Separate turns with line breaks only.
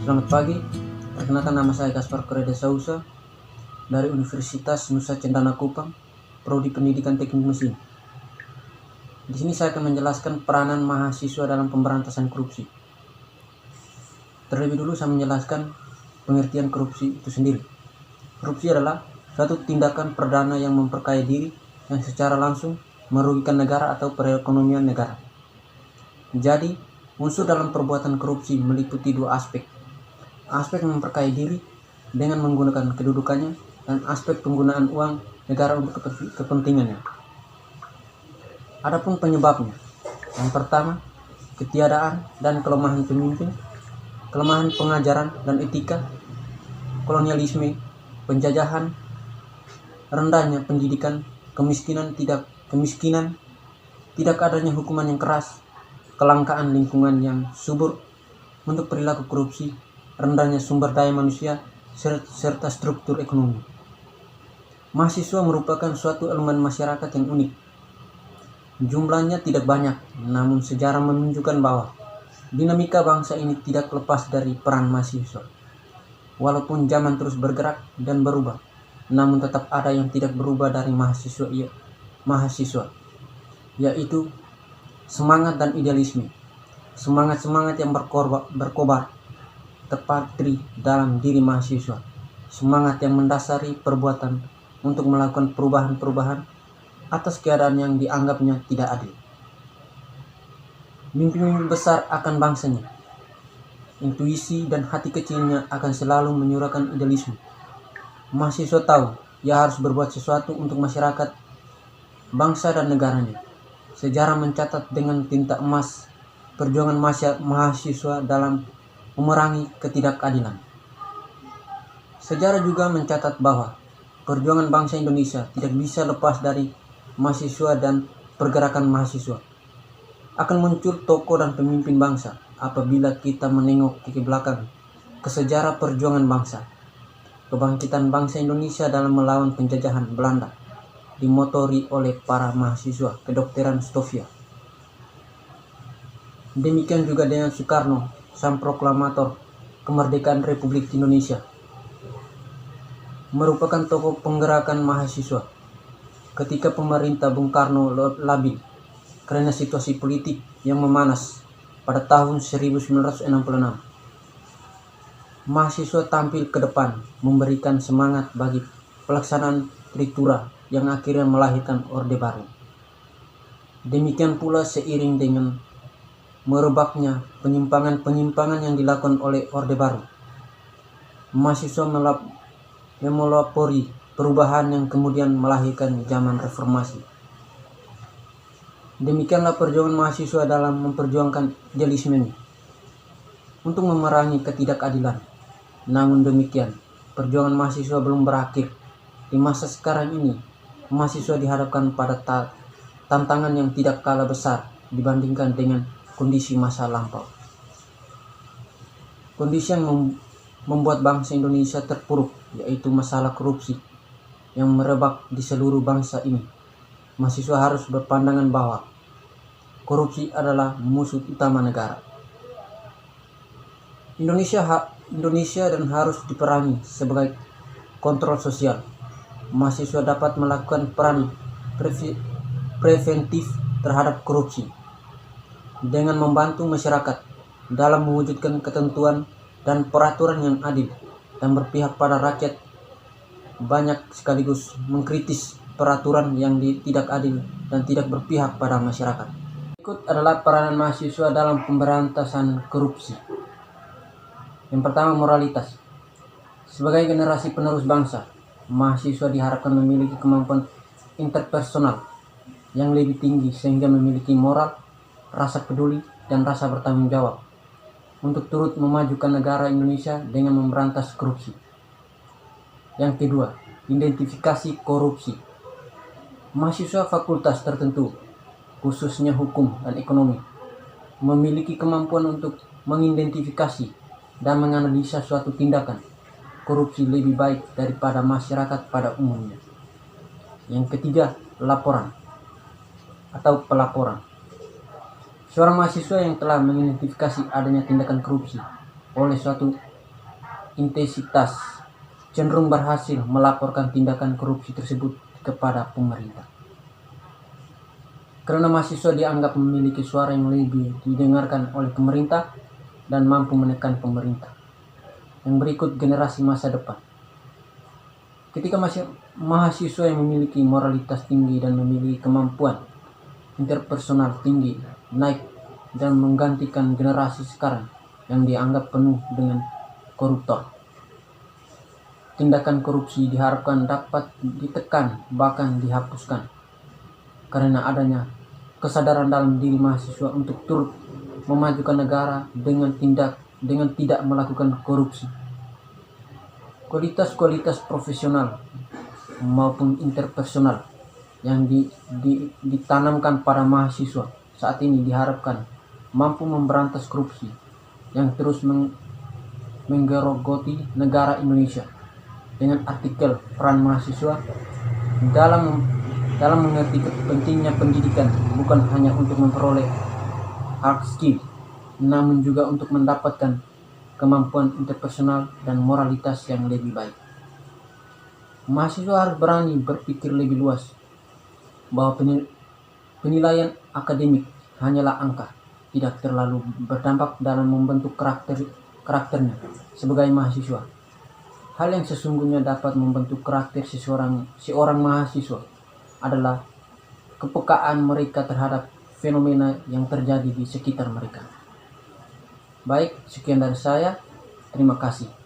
Selamat pagi, perkenalkan nama saya Gaspar Correa de Souza dari Universitas Nusa Cendana Kupang, Prodi Pendidikan Teknik Mesin. Di sini saya akan menjelaskan peranan mahasiswa dalam pemberantasan korupsi. Terlebih dulu saya menjelaskan pengertian korupsi itu sendiri. Korupsi adalah suatu tindakan perdana yang memperkaya diri yang secara langsung merugikan negara atau perekonomian negara. Jadi, unsur dalam perbuatan korupsi meliputi dua aspek. Aspek memperkaya diri dengan menggunakan kedudukannya dan aspek penggunaan uang negara untuk kepentingannya. Adapun penyebabnya, yang pertama, ketiadaan dan kelemahan pemimpin, kelemahan pengajaran dan etika, kolonialisme, penjajahan, rendahnya pendidikan, kemiskinan, tidak adanya hukuman yang keras, kelangkaan lingkungan yang subur untuk perilaku korupsi, rendahnya sumber daya manusia, serta struktur ekonomi. Mahasiswa merupakan suatu elemen masyarakat yang unik. Jumlahnya tidak banyak, namun sejarah menunjukkan bahwa dinamika bangsa ini tidak lepas dari peran mahasiswa. Walaupun zaman terus bergerak dan berubah, namun tetap ada yang tidak berubah dari mahasiswa, yaitu semangat dan idealisme. Semangat yang berkobar terpatri dalam diri mahasiswa, semangat yang mendasari perbuatan untuk melakukan perubahan-perubahan atas keadaan yang dianggapnya tidak adil. Mimpi-mimpi besar akan bangsanya, intuisi dan hati kecilnya akan selalu menyuarakan idealisme. Mahasiswa tahu ia harus berbuat sesuatu untuk masyarakat, bangsa dan negaranya. Sejarah mencatat dengan tinta emas perjuangan mahasiswa dalam memerangi ketidakadilan. Sejarah juga mencatat bahwa perjuangan bangsa Indonesia tidak bisa lepas dari mahasiswa dan pergerakan mahasiswa. Akan muncul tokoh dan pemimpin bangsa apabila kita menengok ke belakang ke sejarah perjuangan bangsa. Kebangkitan bangsa Indonesia dalam melawan penjajahan Belanda dimotori oleh para mahasiswa kedokteran Stovia. Demikian juga dengan Soekarno, sang proklamator kemerdekaan Republik Indonesia, merupakan tokoh penggerakan mahasiswa ketika pemerintah Bung Karno labil karena situasi politik yang memanas pada tahun 1966. Mahasiswa tampil ke depan memberikan semangat bagi pelaksanaan Tritura yang akhirnya melahirkan Orde Baru. Demikian pula seiring dengan merebaknya penyimpangan yang dilakukan oleh Orde Baru, mahasiswa melapori perubahan yang kemudian melahirkan zaman reformasi. Demikianlah perjuangan mahasiswa dalam memperjuangkan idealisme untuk memerangi ketidakadilan. Namun demikian, perjuangan mahasiswa belum berakhir. Di masa sekarang ini, mahasiswa dihadapkan pada tantangan yang tidak kalah besar dibandingkan dengan kondisi masa lampau. Kondisi yang membuat bangsa Indonesia terpuruk, yaitu masalah korupsi yang merebak di seluruh bangsa ini. Mahasiswa harus berpandangan bahwa korupsi adalah musuh utama negara. Indonesia dan harus diperangi sebagai kontrol sosial. Mahasiswa dapat melakukan peran preventif terhadap korupsi dengan membantu masyarakat dalam mewujudkan ketentuan dan peraturan yang adil dan berpihak pada rakyat, banyak sekaligus mengkritis peraturan yang tidak adil dan tidak berpihak pada masyarakat. Berikut adalah peranan mahasiswa dalam pemberantasan korupsi. Yang pertama, moralitas. Sebagai generasi penerus bangsa, mahasiswa diharapkan memiliki kemampuan interpersonal yang lebih tinggi sehingga memiliki moral, rasa peduli, dan rasa bertanggung jawab untuk turut memajukan negara Indonesia dengan memberantas korupsi. Yang kedua, identifikasi korupsi. Mahasiswa fakultas tertentu, khususnya hukum dan ekonomi, memiliki kemampuan untuk mengidentifikasi dan menganalisa suatu tindakan korupsi lebih baik daripada masyarakat pada umumnya. Yang ketiga, laporan atau pelaporan. Seorang mahasiswa yang telah mengidentifikasi adanya tindakan korupsi oleh suatu intensitas cenderung berhasil melaporkan tindakan korupsi tersebut kepada pemerintah. Karena mahasiswa dianggap memiliki suara yang lebih didengarkan oleh pemerintah dan mampu menekan pemerintah. Yang berikut, generasi masa depan. Ketika mahasiswa yang memiliki moralitas tinggi dan memiliki kemampuan interpersonal tinggi naik dan menggantikan generasi sekarang yang dianggap penuh dengan koruptor. Tindakan korupsi diharapkan dapat ditekan bahkan dihapuskan karena adanya kesadaran dalam diri mahasiswa untuk turut memajukan negara dengan tidak melakukan korupsi. Kualitas profesional maupun interpersonal yang ditanamkan pada mahasiswa saat ini diharapkan mampu memberantas korupsi yang terus menggerogoti negara Indonesia. Dengan artikel peran mahasiswa dalam mengerti pentingnya pendidikan bukan hanya untuk memperoleh hard skill, namun juga untuk mendapatkan kemampuan interpersonal dan moralitas yang lebih baik. Mahasiswa harus berani berpikir lebih luas bahwa penilaian akademik hanyalah angka, tidak terlalu berdampak dalam membentuk karakternya sebagai mahasiswa. Hal yang sesungguhnya dapat membentuk karakter seorang mahasiswa adalah kepekaan mereka terhadap fenomena yang terjadi di sekitar mereka. Baik, sekian dari saya. Terima kasih.